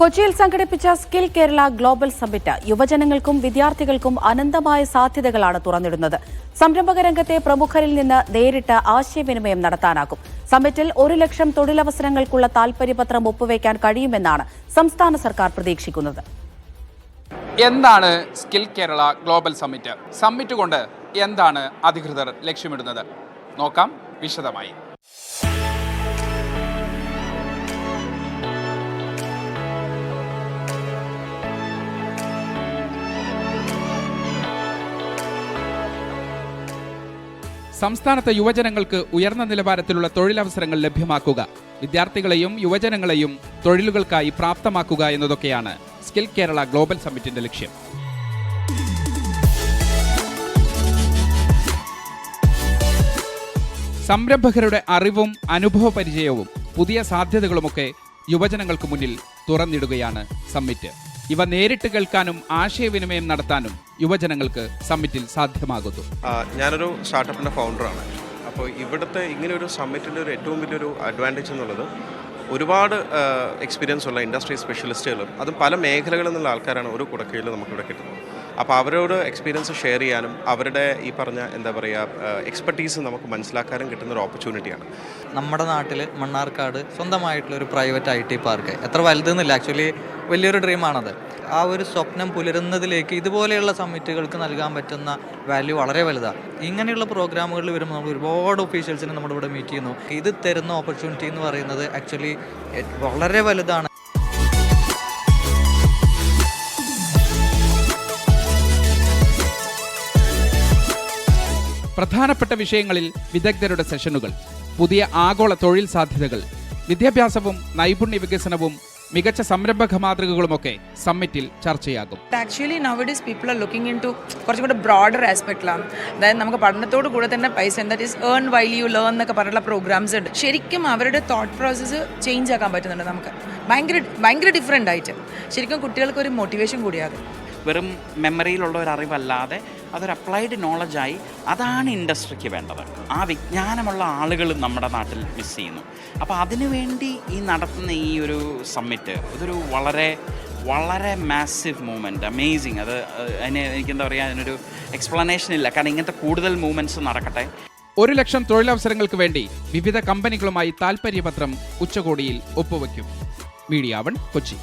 കൊച്ചിയിൽ സംഘടിപ്പിച്ച skill Kerala global summit യുവജനങ്ങൾക്കും വിദ്യാർത്ഥികൾക്കും അനന്തമായ സാധ്യതകളാണ് തുറന്നിടുന്നത്. സംരംഭക രംഗത്തെ പ്രമുഖരിൽ നിന്ന് നേരിട്ട് ആശയവിനിമയം നടത്താനാകും. സമ്മിറ്റിൽ 1 ലക്ഷം തൊഴിലവസരങ്ങൾക്കുള്ള താൽപര്യപത്രം ഒപ്പുവയ്ക്കാൻ കഴിയുമെന്നാണ് സംസ്ഥാന സർക്കാർ പ്രതീക്ഷിക്കുന്നത്. എന്താണ് skill Kerala global summit? Summit കൊണ്ട് എന്താണ് അധികൃതർ ലക്ഷ്യമിടുന്നത്? നോക്കാം വിശദമായി. സംസ്ഥാനത്തെ യുവജനങ്ങൾക്ക് ഉയർന്ന നിലവാരത്തിലുള്ള തൊഴിലവസരങ്ങൾ ലഭ്യമാക്കുക, വിദ്യാർത്ഥികളെയും യുവജനങ്ങളെയും തൊഴിലുകൾക്കായി പ്രാപ്തമാക്കുക എന്നതൊക്കെയാണ് സ്കിൽ കേരള ഗ്ലോബൽ സമ്മിറ്റിന്റെ ലക്ഷ്യം. സംരംഭകരുടെ അറിവും അനുഭവ പരിചയവും പുതിയ സാധ്യതകളുമൊക്കെ യുവജനങ്ങൾക്ക് മുന്നിൽ തുറന്നിടുകയാണ് സമ്മിറ്റ്. ഇവ നേരിട്ട് കേൾക്കാനും ആശയവിനിമയം നടത്താനും യുവജനങ്ങൾക്ക് സമ്മിറ്റിൽ സാധ്യമാകുന്നു. ഞാനൊരു സ്റ്റാർട്ടപ്പിൻ്റെ ഫൗണ്ടറാണ്. അപ്പോൾ ഇവിടുത്തെ ഇങ്ങനെയൊരു സമ്മിറ്റിൻ്റെ ഒരു ഏറ്റവും വലിയൊരു അഡ്വാൻറ്റേജ് എന്നുള്ളത് ഒരുപാട് എക്സ്പീരിയൻസ് ഉള്ള ഇൻഡസ്ട്രി സ്പെഷ്യലിസ്റ്റുകളും അതും പല മേഖലകളിൽ നിന്നുള്ള ആൾക്കാരാണ് ഒരു കുടക്കീഴിൽ നമുക്കിവിടെ കിട്ടുന്നത്. അപ്പോൾ അവരോട് എക്സ്പീരിയൻസ് ഷെയർ ചെയ്യാനും അവരുടെ ഈ പറഞ്ഞ എക്സ്പെർട്ടീസ് നമുക്ക് മനസ്സിലാക്കാനും കിട്ടുന്ന ഒരു ഓപ്പർച്യൂണിറ്റിയാണ്. നമ്മുടെ നാട്ടിൽ മണ്ണാർക്കാട് സ്വന്തമായിട്ടുള്ളൊരു പ്രൈവറ്റ് IT പാർക്ക് എത്ര വലുതെന്നില്ല, ആക്ച്വലി വലിയൊരു ഡ്രീമാണത്. ആ ഒരു സ്വപ്നം പുലരുന്നതിലേക്ക് ഇതുപോലെയുള്ള സമ്മിറ്റുകൾക്ക് നൽകാൻ പറ്റുന്ന വാല്യൂ വളരെ വലുതാണ്. ഇങ്ങനെയുള്ള പ്രോഗ്രാമുകളിൽ വരുമ്പോൾ നമ്മൾ ഒരുപാട് ഒഫീഷ്യൽസിനെ നമ്മളിവിടെ മീറ്റ് ചെയ്യുന്നു. ഇത് തരുന്ന ഓപ്പർച്യൂണിറ്റി എന്ന് പറയുന്നത് ആക്ച്വലി വളരെ വലുതാണ്. പ്രധാനപ്പെട്ട വിഷയങ്ങളിൽ വിദഗ്ധരുടെ സെഷനുകൾ, പുതിയ ആഗോള തൊഴിൽ സാധ്യതകൾ, വിദ്യാഭ്യാസവും നൈപുണ്യ വികസനവും മികച്ച സംരംഭക മാതൃകകളുമൊക്കെ സമ്മിറ്റിൽ ചർച്ചയാകും. Actually nowadays people are looking into കുറച്ചും കൂടെ ബ്രോഡർ ആസ്പെക്റ്റിലാണ്. അതായത് നമുക്ക് പഠനത്തോട് കൂടെ തന്നെ പൈസ, that is earn while you learn എന്നൊക്കെ പറഞ്ഞുള്ള പ്രോഗ്രാംസ് ഉണ്ട്. ശരിക്കും അവരുടെ തോട്ട് പ്രോസസ്സ് ചേഞ്ച് ആക്കാൻ പറ്റുന്നുണ്ട്. നമുക്ക് ഭയങ്കര ഡിഫറെൻ്റ് ആയിട്ട് ശരിക്കും കുട്ടികൾക്ക് ഒരു മോട്ടിവേഷൻ കൂടിയാകും. വെറും മെമ്മറിയിലുള്ള ഒരു അറിവല്ലാതെ അതൊരു അപ്ലൈഡ് നോളജായി, അതാണ് ഇൻഡസ്ട്രിക്ക് വേണ്ടത്. ആ വിജ്ഞാനമുള്ള ആളുകൾ നമ്മുടെ നാട്ടിൽ മിസ് ചെയ്യുന്നു. അപ്പോൾ അതിനുവേണ്ടി ഈ നടത്തുന്ന ഈ ഒരു സമ്മിറ്റ് ഇതൊരു വളരെ വളരെ മാസീവ് മൂവ്മെൻറ്റ്, അമേസിങ്. എനിക്കെന്താ പറയുക, അതിനൊരു എക്സ്പ്ലനേഷൻ ഇല്ല. കാരണം ഇങ്ങനത്തെ കൂടുതൽ മൂവ്മെൻറ്റ്സ് നടക്കട്ടെ. 1 ലക്ഷം തൊഴിലവസരങ്ങൾക്ക് വേണ്ടി വിവിധ കമ്പനികളുമായി താൽപര്യപത്രം ഉച്ചകോടിയിൽ ഒപ്പുവയ്ക്കും. മീഡിയ 1 കൊച്ചി.